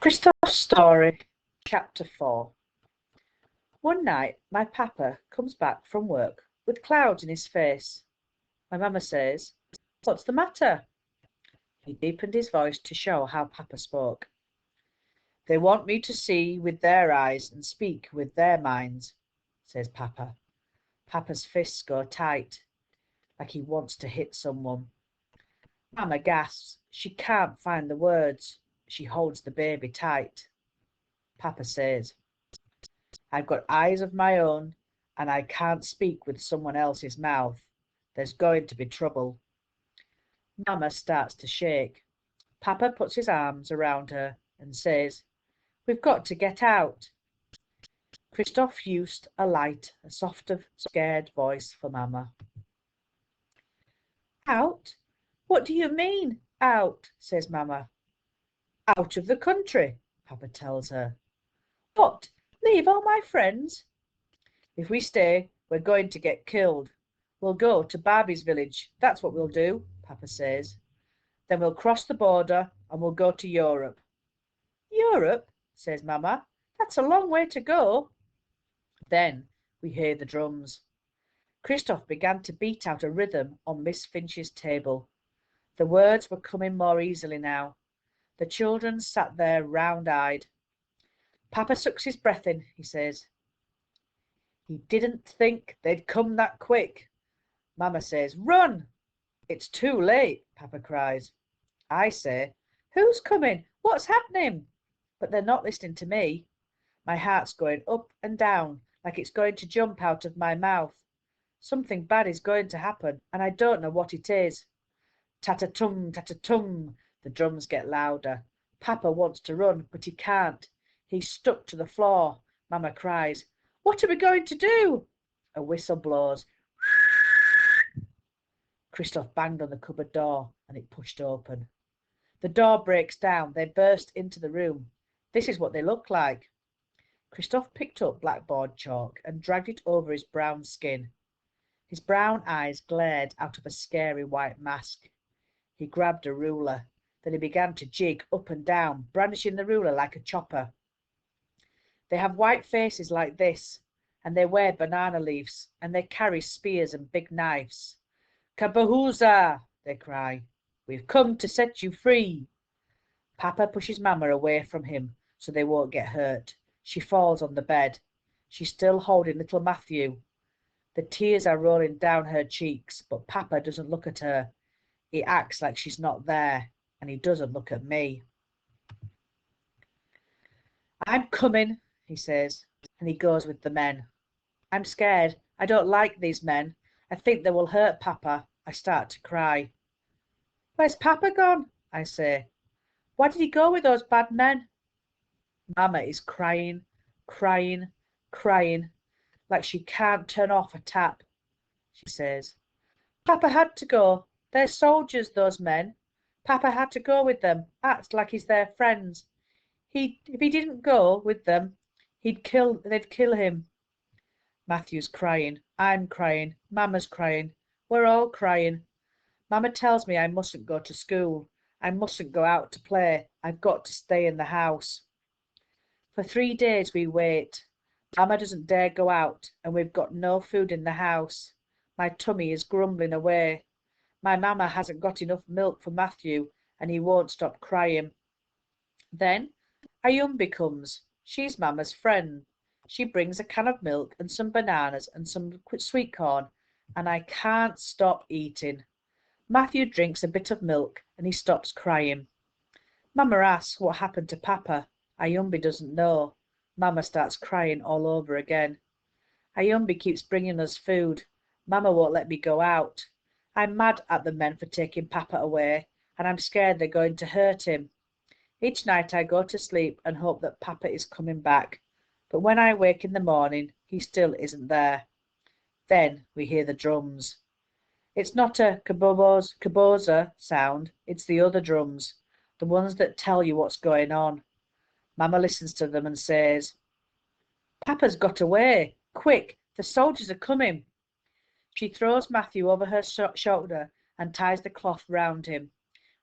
Christophe's story, chapter 4. One night, my papa comes back from work with clouds in his face. My mamma says, "What's the matter?" He deepened his voice to show how papa spoke. "They want me to see with their eyes and speak with their minds," says papa. Papa's fists go tight, like he wants to hit someone. Mamma gasps. She can't find the words. She holds the baby tight. Papa says, "I've got eyes of my own, and I can't speak with someone else's mouth. There's going to be trouble." Mamma starts to shake. Papa puts his arms around her and says, "We've got to get out." Christophe used a light, a softer, scared voice for Mamma. "Out? What do you mean, out?" says Mamma. "Out of the country," Papa tells her. "What? Leave all my friends?" "If we stay, we're going to get killed. We'll go to Babby's village. That's what we'll do," Papa says. "Then we'll cross the border and we'll go to Europe." "Europe?" says Mamma. "That's a long way to go." Then we hear the drums. Christophe began to beat out a rhythm on Miss Finch's table. The words were coming more easily now. The children sat there round-eyed. Papa sucks his breath in, he says. "He didn't think they'd come that quick." Mamma says, "Run!" "It's too late," Papa cries. I say, "Who's coming? What's happening?" But they're not listening to me. My heart's going up and down like it's going to jump out of my mouth. Something bad is going to happen, and I don't know what it is. Ta-ta-tum, ta-ta-tum. The drums get louder. Papa wants to run, but he can't. He's stuck to the floor. Mamma cries, "What are we going to do?" A whistle blows. Christophe banged on the cupboard door, and it pushed open. The door breaks down. They burst into the room. This is what they look like. Christophe picked up blackboard chalk and dragged it over his brown skin. His brown eyes glared out of a scary white mask. He grabbed a ruler. Then he began to jig up and down, brandishing the ruler like a chopper. They have white faces like this, and they wear banana leaves, and they carry spears and big knives. "Kabahooza!" they cry. "We've come to set you free." Papa pushes Mamma away from him so they won't get hurt. She falls on the bed. She's still holding little Matthew. The tears are rolling down her cheeks, but Papa doesn't look at her. He acts like she's not there, and he doesn't look at me. "I'm coming," he says, and he goes with the men. I'm scared. I don't like these men. I think they will hurt Papa. I start to cry. "Where's Papa gone?" I say. "Why did he go with those bad men?" Mamma is crying, crying, crying, like she can't turn off a tap. She says, "Papa had to go. They're soldiers, those men. Papa had to go with them, act like he's their friends. If he didn't go with them, they'd kill him." Matthew's crying. I'm crying. Mamma's crying. We're all crying. Mamma tells me I mustn't go to school. I mustn't go out to play. I've got to stay in the house. For 3 days we wait. Mamma doesn't dare go out, and we've got no food in the house. My tummy is grumbling away. My mamma hasn't got enough milk for Matthew, and he won't stop crying. Then Ayumbi comes. She's Mamma's friend. She brings a can of milk and some bananas and some sweet corn, and I can't stop eating. Matthew drinks a bit of milk, and he stops crying. Mamma asks what happened to Papa. Ayumbi doesn't know. Mamma starts crying all over again. Ayumbi keeps bringing us food. Mamma won't let me go out. I'm mad at the men for taking Papa away, and I'm scared they're going to hurt him. Each night I go to sleep and hope that Papa is coming back, but when I wake in the morning, he still isn't there. Then we hear the drums. It's not a kaboza sound, it's the other drums, the ones that tell you what's going on. Mamma listens to them and says, "Papa's got away. Quick, the soldiers are coming." She throws Matthew over her shoulder and ties the cloth round him.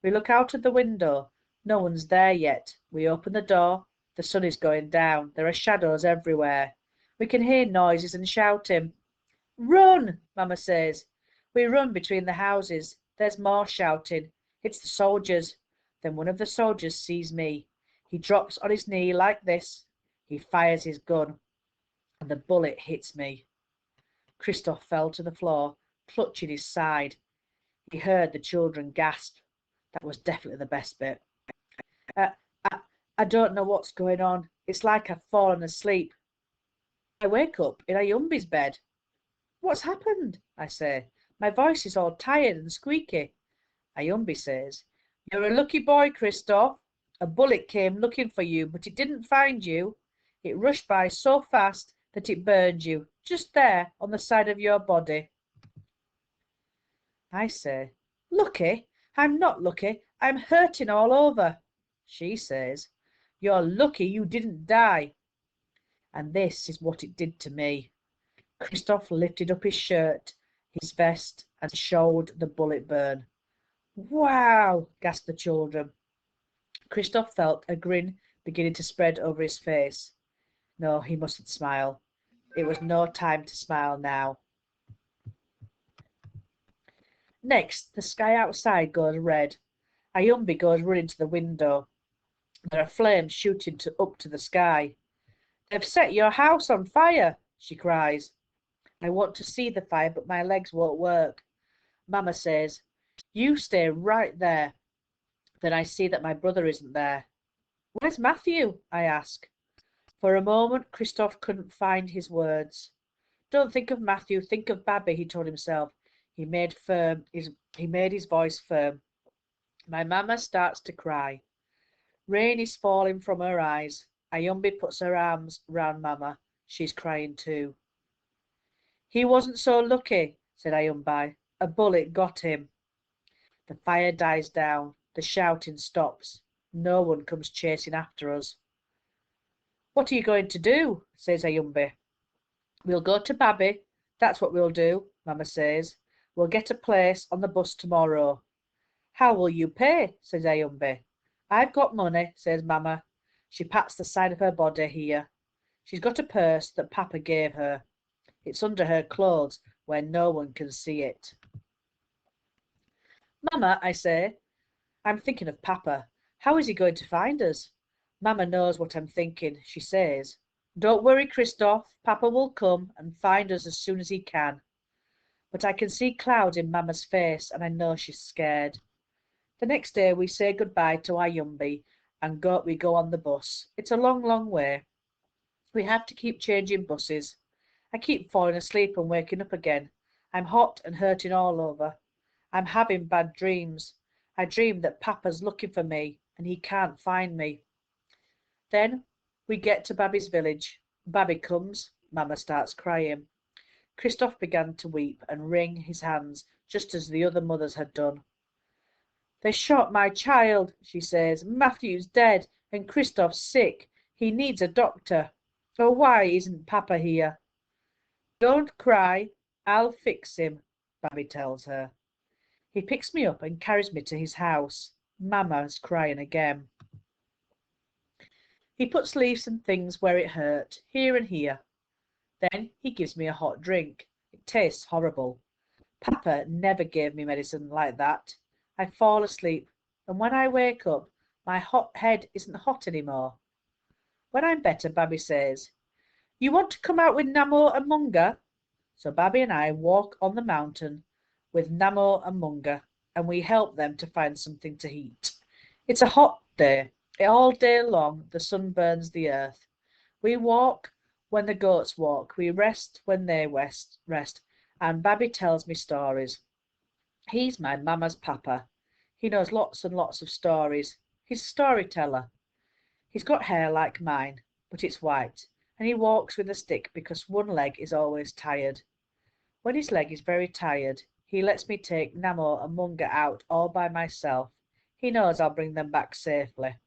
We look out of the window. No one's there yet. We open the door. The sun is going down. There are shadows everywhere. We can hear noises and shouting. Run, Mama says. We run between the houses. There's more shouting. It's the soldiers. Then one of the soldiers sees me. He drops on his knee like this. He fires his gun, and the bullet hits me. Christophe fell to the floor, clutching his side. He heard the children gasp. That was definitely the best bit. I, I, I don't know what's going on. It's like I've fallen asleep. I wake up in Ayumbi's bed. What's happened? I say. My voice is all tired and squeaky. Ayumbi says, You're a lucky boy, Christophe. A bullet came looking for you, but it didn't find you. It rushed by so fast that it burned you, just there on the side of your body. I say, Lucky? I'm not lucky. I'm hurting all over. She says, You're lucky you didn't die. And this is what it did to me. Christophe lifted up his shirt, his vest, and showed the bullet burn. Wow, gasped the children. Christophe felt a grin beginning to spread over his face. No, he mustn't smile. It was no time to smile now. Next, the sky outside goes red. Ayumbi goes running to the window. There are flames shooting up to the sky. They've set your house on fire, she cries. I want to see the fire, but my legs won't work. Mama says, You stay right there. Then I see that my brother isn't there. Where's Matthew? I ask. For a moment, Christophe couldn't find his words. Don't think of Matthew, think of Babby, he told himself. He made his voice firm. My mama starts to cry. Rain is falling from her eyes. Ayumbi puts her arms round Mama. She's crying too. He wasn't so lucky, said Ayumbi. A bullet got him. The fire dies down. The shouting stops. No one comes chasing after us. What are you going to do? Says Ayumbi. We'll go to Babby. That's what we'll do, Mama says. We'll get a place on the bus tomorrow. How will you pay? Says Ayumbi. I've got money, says Mama. She pats the side of her body here. She's got a purse that Papa gave her. It's under her clothes where no one can see it. Mama, I say, I'm thinking of Papa. How is he going to find us? Mama knows what I'm thinking. She says, Don't worry, Christophe. Papa will come and find us as soon as he can. But I can see clouds in Mama's face, and I know she's scared. The next day we say goodbye to Ayumbi and we go on the bus. It's a long, long way. We have to keep changing buses. I keep falling asleep and waking up again. I'm hot and hurting all over. I'm having bad dreams. I dream that Papa's looking for me and he can't find me. Then we get to Babby's village. Babby comes. Mama starts crying. Christophe began to weep and wring his hands, just as the other mothers had done. They shot my child, she says. Matthew's dead and Christophe's sick. He needs a doctor. Oh, why isn't Papa here? Don't cry. I'll fix him, Babby tells her. He picks me up and carries me to his house. Mama's crying again. He puts leaves and things where it hurt, here and here. Then he gives me a hot drink. It tastes horrible. Papa never gave me medicine like that. I fall asleep, and when I wake up, my hot head isn't hot anymore. When I'm better, Babby says, You want to come out with Namo and Munga? So Babby and I walk on the mountain with Namo and Munga, and we help them to find something to eat. It's a hot day. All day long, the sun burns the earth. We walk when the goats walk. We rest when they rest. And Babby tells me stories. He's my mama's papa. He knows lots and lots of stories. He's a storyteller. He's got hair like mine, but it's white, and he walks with a stick because one leg is always tired. When his leg is very tired, he lets me take Namo and Munga out all by myself. He knows I'll bring them back safely.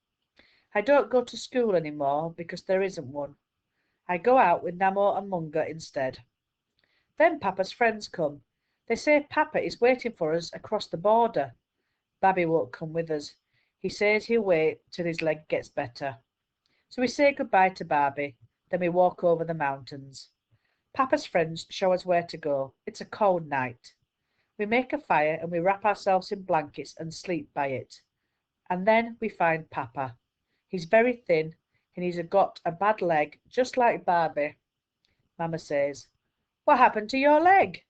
I don't go to school anymore because there isn't one. I go out with Namo and Munga instead. Then Papa's friends come. They say Papa is waiting for us across the border. Babby won't come with us. He says he'll wait till his leg gets better. So we say goodbye to Babby, then we walk over the mountains. Papa's friends show us where to go. It's a cold night. We make a fire and we wrap ourselves in blankets and sleep by it. And then we find Papa. He's very thin and he's got a bad leg, just like Babby. Mama says, "What happened to your leg?"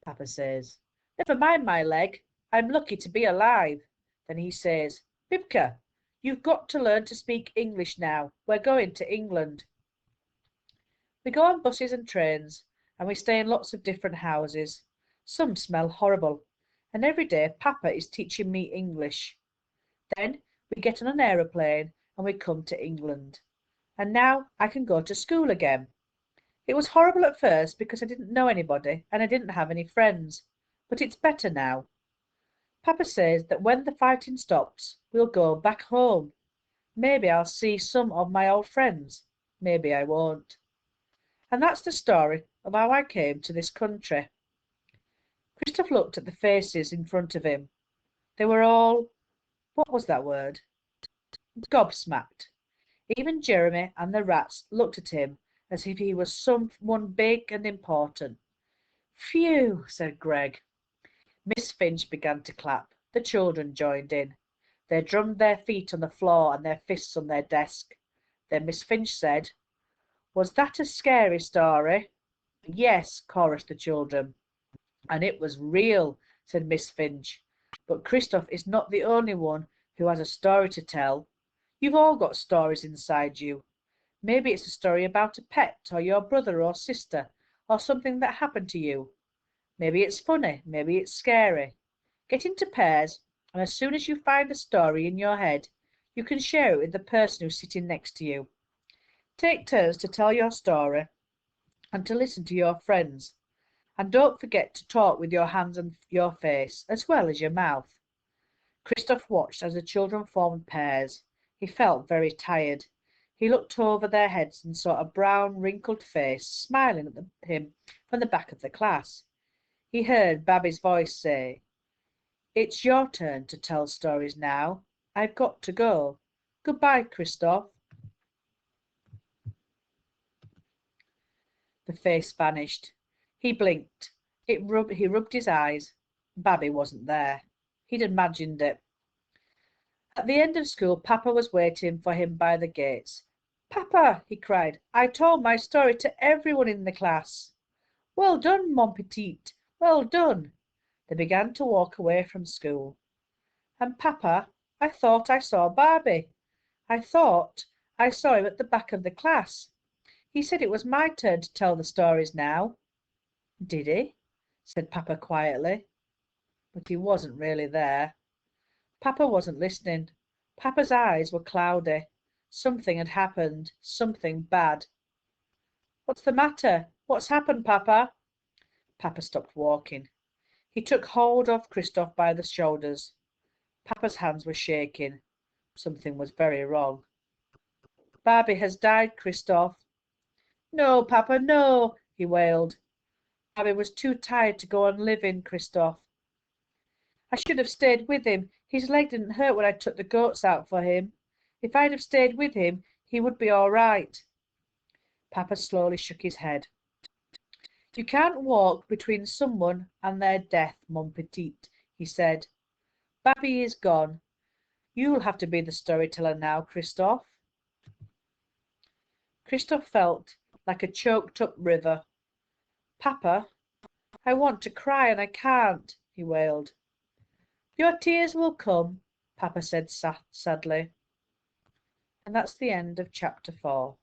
Papa says, "Never mind my leg. I'm lucky to be alive." Then he says, "Bibka, you've got to learn to speak English now. We're going to England." We go on buses and trains, and we stay in lots of different houses. Some smell horrible, and every day Papa is teaching me English. Then we get on an aeroplane and we come to England. And now I can go to school again. It was horrible at first because I didn't know anybody and I didn't have any friends, but it's better now. Papa says that when the fighting stops, we'll go back home. Maybe I'll see some of my old friends. Maybe I won't. And that's the story of how I came to this country. Christophe looked at the faces in front of him. They were all, what was that word? Gobsmacked. Even Jeremy and the rats looked at him as if he was someone big and important. "Phew," said Greg. Miss Finch began to clap. The children joined in. They drummed their feet on the floor and their fists on their desk. Then Miss Finch said, "Was that a scary story?" "Yes," chorused the children. "And it was real," said Miss Finch. "But Christophe is not the only one who has a story to tell. You've all got stories inside you. Maybe it's a story about a pet, or your brother or sister, or something that happened to you. Maybe it's funny, maybe it's scary. Get into pairs, and as soon as you find a story in your head, you can share it with the person who's sitting next to you. Take turns to tell your story and to listen to your friends. And don't forget to talk with your hands and your face, as well as your mouth." Christophe watched as the children formed pairs. He felt very tired. He looked over their heads and saw a brown, wrinkled face smiling at him from the back of the class. He heard Babby's voice say, "It's your turn to tell stories now. I've got to go. Goodbye, Christophe." The face vanished. He blinked. He rubbed his eyes. Babby wasn't there. He'd imagined it. At the end of school, Papa was waiting for him by the gates. "Papa," he cried, "I told my story to everyone in the class." "Well done, mon petit, well done." They began to walk away from school. "And Papa, I thought I saw Babby. I thought I saw him at the back of the class. He said it was my turn to tell the stories now." "Did he?" said Papa quietly. But he wasn't really there. Papa wasn't listening. Papa's eyes were cloudy. Something had happened, something bad. "What's the matter? What's happened, Papa?" Papa stopped walking. He took hold of Christophe by the shoulders. Papa's hands were shaking. Something was very wrong. "Babby has died, Christophe." "No, Papa, no," he wailed. "Babby was too tired to go on living, Christophe. I should have stayed with him. His leg didn't hurt when I took the goats out for him. If I'd have stayed with him, he would be all right." Papa slowly shook his head. "You can't walk between someone and their death, mon petit," he said. "Babby is gone. You'll have to be the storyteller now, Christophe." Christophe felt like a choked up river. "Papa, I want to cry and I can't," he wailed. "Your tears will come," Papa said sadly. And that's the end of chapter 4.